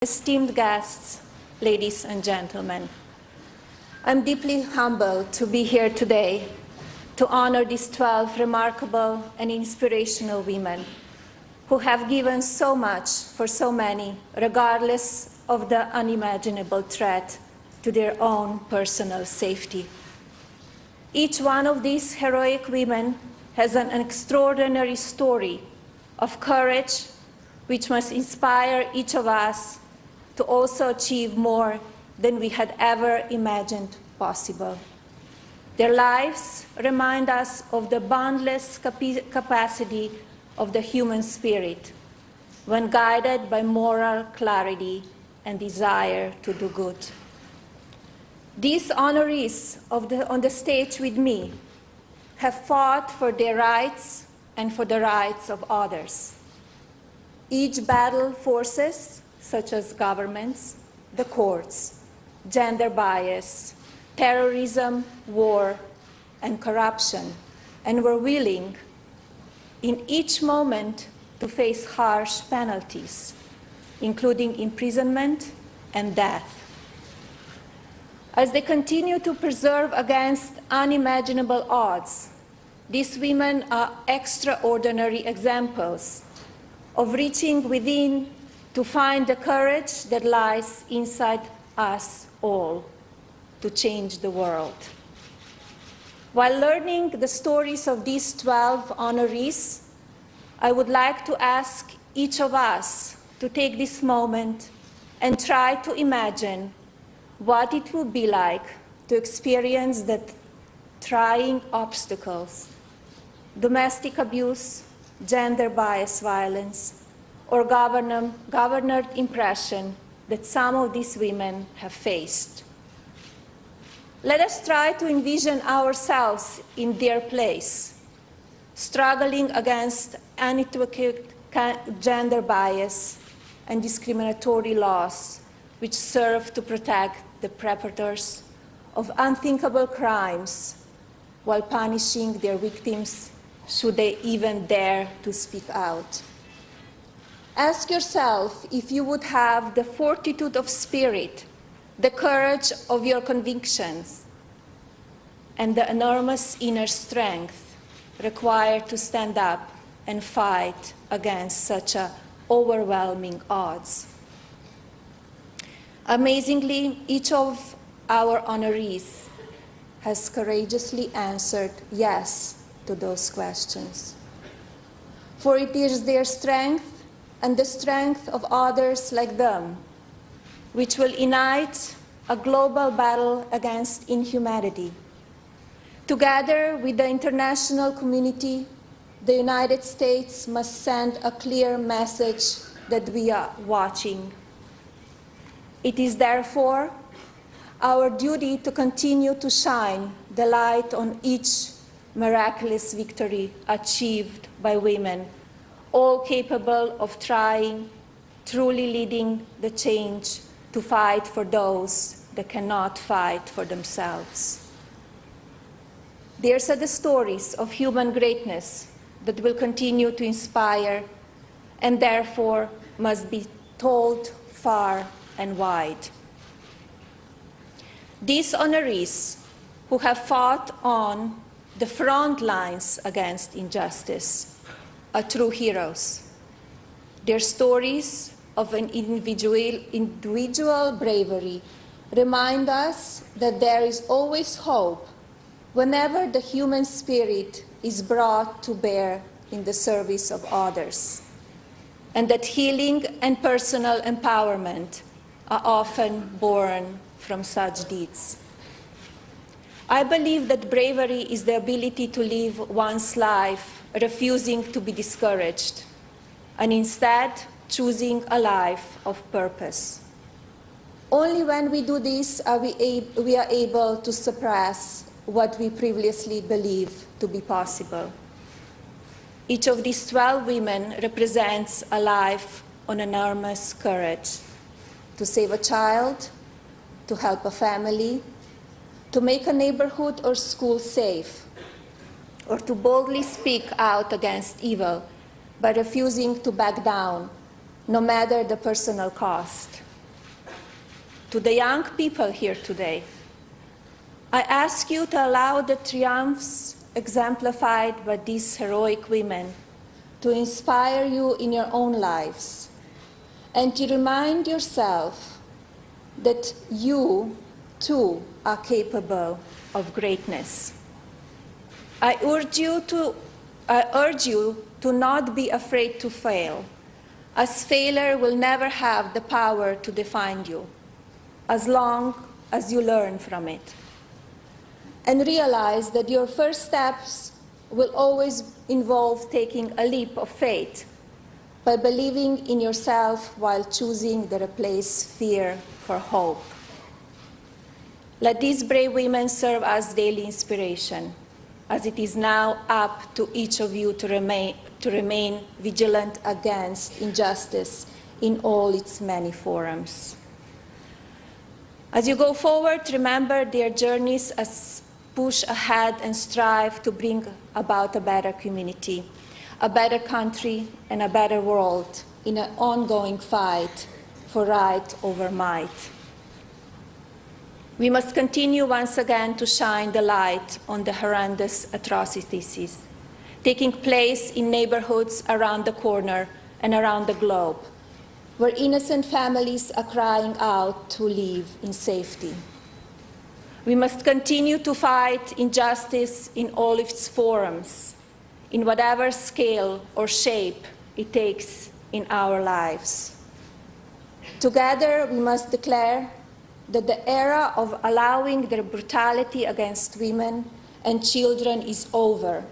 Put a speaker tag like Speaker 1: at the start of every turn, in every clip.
Speaker 1: Esteemed guests, ladies and gentlemen, I'm deeply humbled to be here today to honor these 12 remarkable and inspirational women who have given so much for so many, regardless of the unimaginable threat to their own personal safety. Each one of these heroic women has an extraordinary story of courage which must inspire each of us to also achieve more than we had ever imagined possible. Their lives remind us of the boundless capacity of the human spirit when guided by moral clarity and desire to do good. These honorees on the stage with me have fought for their rights and for the rights of others. Each battled forces such as governments, the courts, gender bias, terrorism, war, and corruption, and were willing in each moment to face harsh penalties, including imprisonment and death. As they continue to preserve against unimaginable odds, these women are extraordinary examples of reaching within to find the courage that lies inside us all to change the world. While learning the stories of these 12 honorees, I would like to ask each of us to take this moment and try to imagine what it would be like to experience the trying obstacles, domestic abuse, gender bias violence, or governed impression that some of these women have faced. Let us try to envision ourselves in their place, struggling against unequivocal gender bias and discriminatory laws which serve to protect the perpetrators of unthinkable crimes while punishing their victims should they even dare to speak out. Ask yourself if you would have the fortitude of spirit, the courage of your convictions, and the enormous inner strength required to stand up and fight against such overwhelming odds. Amazingly, each of our honorees has courageously answered yes to those questions. For it is their strength and the strength of others like them which will unite a global battle against inhumanity. Together with the international community, the United States must send a clear message that we are watching. It is therefore our duty to continue to shine the light on each miraculous victory achieved by women, all capable of trying, truly leading the change to fight for those that cannot fight for themselves. These are the stories of human greatness that will continue to inspire and therefore must be told far and wide. These honorees who have fought on the front lines against injustice are true heroes. Their stories of an individual bravery remind us that there is always hope whenever the human spirit is brought to bear in the service of others, and that healing and personal empowerment are often born from such deeds. I believe that bravery is the ability to live one's life refusing to be discouraged, and instead choosing a life of purpose. Only when we do this are we are able to suppress what we previously believed to be possible. Each of these 12 women represents a life of enormous courage to save a child, to help a family, to make a neighborhood or school safe, or to boldly speak out against evil by refusing to back down, no matter the personal cost. to the young people here today, I ask you to allow the triumphs exemplified by these heroic women to inspire you in your own lives, and to remind yourself that you, too, are capable of greatness. I urge you to not be afraid to fail, as failure will never have the power to define you, as long as you learn from it. And realize that your first steps will always involve taking a leap of faith by believing in yourself while choosing to replace fear for hope. Let these brave women serve as daily inspiration, as it is now up to each of you to remain vigilant against injustice in all its many forms. As you go forward, remember their journeys as push ahead and strive to bring about a better community, a better country, and a better world in an ongoing fight for right over might. We must continue once again to shine the light on the horrendous atrocities taking place in neighborhoods around the corner and around the globe, where innocent families are crying out to live in safety. We must continue to fight injustice in all its forms, in whatever scale or shape it takes in our lives. Together, we must declare that the era of allowing the brutality against women and children is over,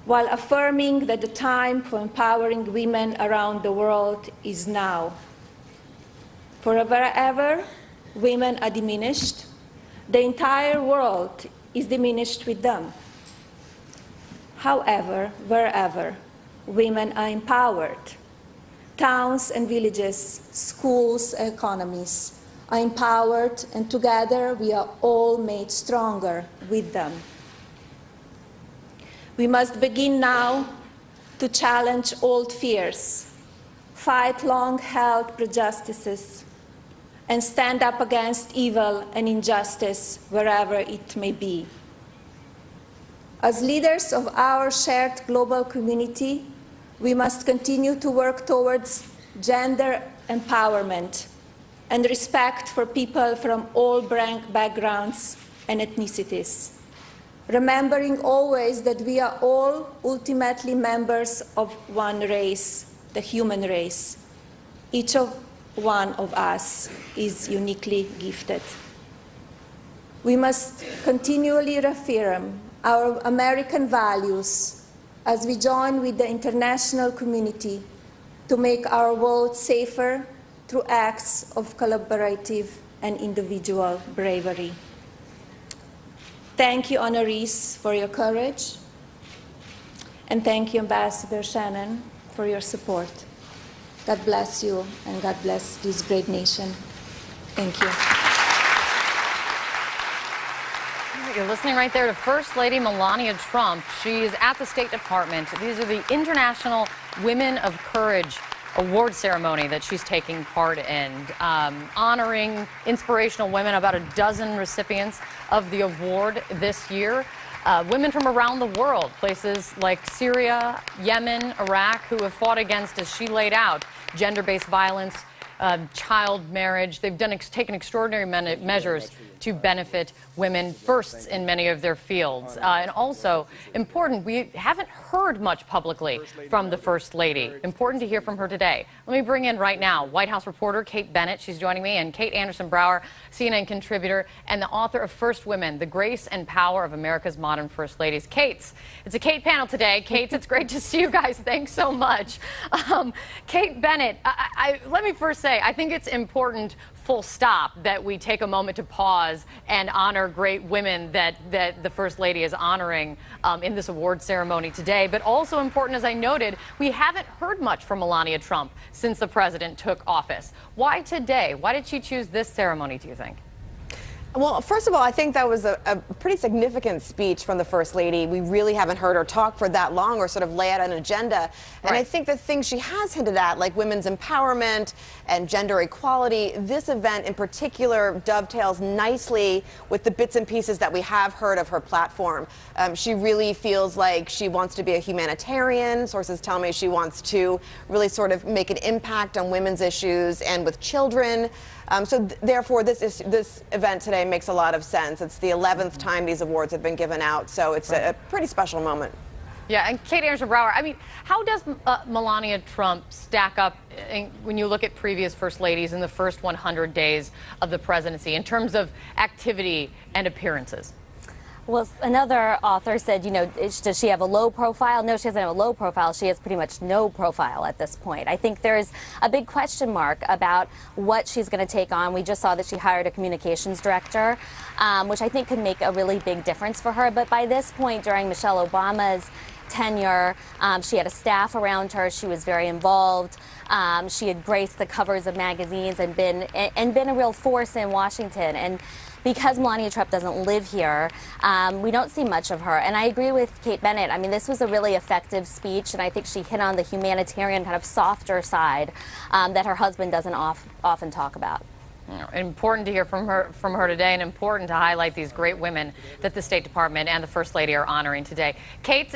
Speaker 1: while affirming that the time for empowering women around the world is now. For wherever women are diminished, the entire world is diminished with them. However, wherever women are empowered, towns and villages, schools, economies are empowered, and together we are all made stronger with them. We must begin now to challenge old fears, fight long-held prejudices, and stand up against evil and injustice wherever it may be. As leaders of our shared global community, we must continue to work towards gender empowerment and respect for people from all backgrounds and ethnicities, remembering always that we are all ultimately members of one race, the human race. Each one of us is uniquely gifted. We must continually reaffirm our American values as we join with the international community to make our world safer through acts of collaborative and individual bravery. Thank you, honorees, for your courage, and thank you, Ambassador Shannon, for your support. God bless you, and God bless this great nation. Thank you.
Speaker 2: You're listening right there to First Lady Melania Trump. She's at the State Department. These are the International Women of Courage award ceremony that she's taking part in, honoring inspirational women, about a dozen recipients of the award this year. Women from around the world, places like Syria, Yemen, Iraq, who have fought against, as she laid out, gender-based violence, child marriage. They've taken extraordinary measures to benefit women firsts in many of their fields. And also, important, we haven't heard much publicly from the First Lady. Important to hear from her today. Let me bring in right now White House reporter Kate Bennett. She's joining me, and Kate Anderson-Brower, CNN contributor and the author of First Women, The Grace and Power of America's Modern First Ladies. It's a Kate panel today. Kate, it's great to see you guys. Thanks so much. Kate Bennett, let me first say, I think it's important, full stop, that we take a moment to pause and honor great women that the First Lady is honoring in this award ceremony today. But also important, as I noted, we haven't heard much from Melania Trump since the president took office. Why today? Why did she choose this ceremony, do you think?
Speaker 3: Well, first of all, I think that was a pretty significant speech from the First Lady. We really haven't heard her talk for that long or sort of lay out an agenda. And
Speaker 2: Right.
Speaker 3: I think the things she has hinted at, like women's empowerment and gender equality, this event in particular dovetails nicely with the bits and pieces that we have heard of her platform. She really feels like she wants to be a humanitarian. Sources tell me she wants to really sort of make an impact on women's issues and with children. Therefore, this event today makes a lot of sense. It's the 11th time these awards have been given out, so it's a pretty special moment.
Speaker 2: Yeah, and Kate Anderson-Brower, I mean, how does Melania Trump stack up when you look at previous First Ladies in the first 100 days of the presidency in terms of activity and appearances?
Speaker 4: Well, another author said, you know, does she have a low profile? No, she doesn't have a low profile. She has pretty much no profile at this point. I think there's a big question mark about what she's going to take on. We just saw that she hired a communications director, which I think could make a really big difference for her. But by this point, during Michelle Obama's tenure, she had a staff around her. She was very involved. She had graced the covers of magazines and been a real force in Washington. And because Melania Trump doesn't live here, we don't see much of her. And I agree with Kate Bennett. I mean, this was a really effective speech, and I think she hit on the humanitarian, kind of softer side that her husband doesn't often talk about.
Speaker 2: Important to hear from her today, and important to highlight these great women that the State Department and the First Lady are honoring today. Kate.